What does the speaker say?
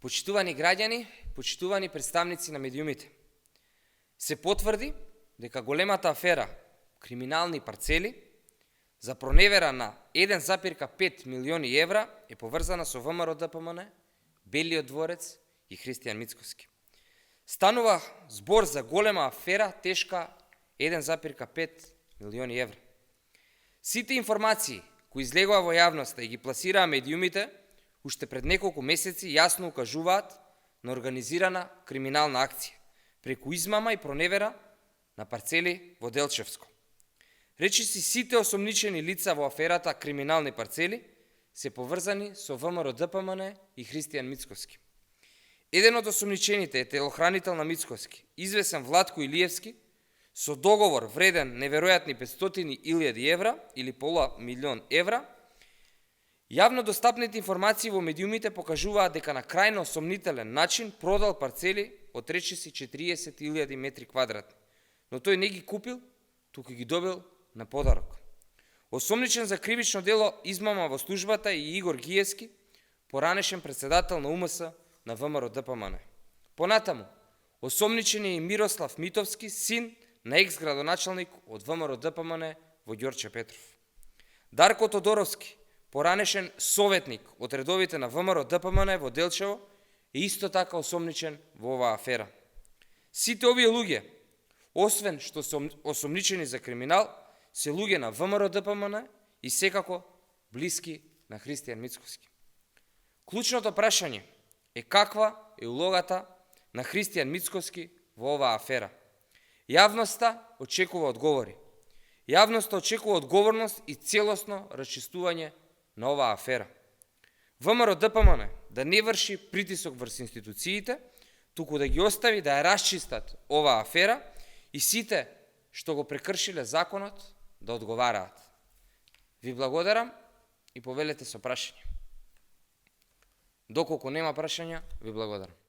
Почитувани граѓани, почитувани представници на медиумите, се потврди дека големата афера криминални парцели за проневера на 1,5 милиони евра е поврзана со ВМРО ДПМН, Белиот дворец и Христијан Мицкоски. Станува збор за голема афера тешка 1,5 милиони евра. Сите информации кои излегува во јавноста и ги пласираа медиумите, уште пред неколку месеци јасно укажуваат на организирана криминална акција, преку измама и проневера на парцели во Делчевско. Речиси сите осомничени лица во аферата криминални парцели се поврзани со ВМРО ДПМН и Христијан Мицкоски. Еден од осомничените е телохранител на Мицкоски, извесен Владко Илиевски, со договор вреден неверојатни 500.000 евра или пола милион евра. Јавно достапните информации во медиумите покажуваат дека на крајно сомнителен начин продал парцели од речиси 40.000 метри квадратни, но тој не ги купил, туку ги добил на подарок. Осомничен за кривично дело измама во службата и Игор Гиевски, поранешен председател на УМС на ВМРО ДПМН. Понатаму, осомничен е и Мирослав Митовски, син на екс-градоначалник од ВМРО ДПМН во Ѓорче Петров. Дарко Тодоровски, поранешен советник од редовите на ВМРО ДПМН во Делчево, е исто така осомничен во оваа афера. Сите овие луѓе, освен што се осомничени за криминал, се луѓе на ВМРО ДПМН и секако блиски на Христијан Мицкоски. Клучното прашање е каква е улогата на Христијан Мицкоски во оваа афера. Јавноста очекува одговори. Јавноста очекува одговорност и целосно расчистување на оваа афера. ВМРО ДПМН да не врши притисок врз институциите, туку да ги остави да ја расчистат оваа афера и сите што го прекршиле законот да одговараат. Ви благодарам и повелете со прашање. Доколку нема прашања, ви благодарам.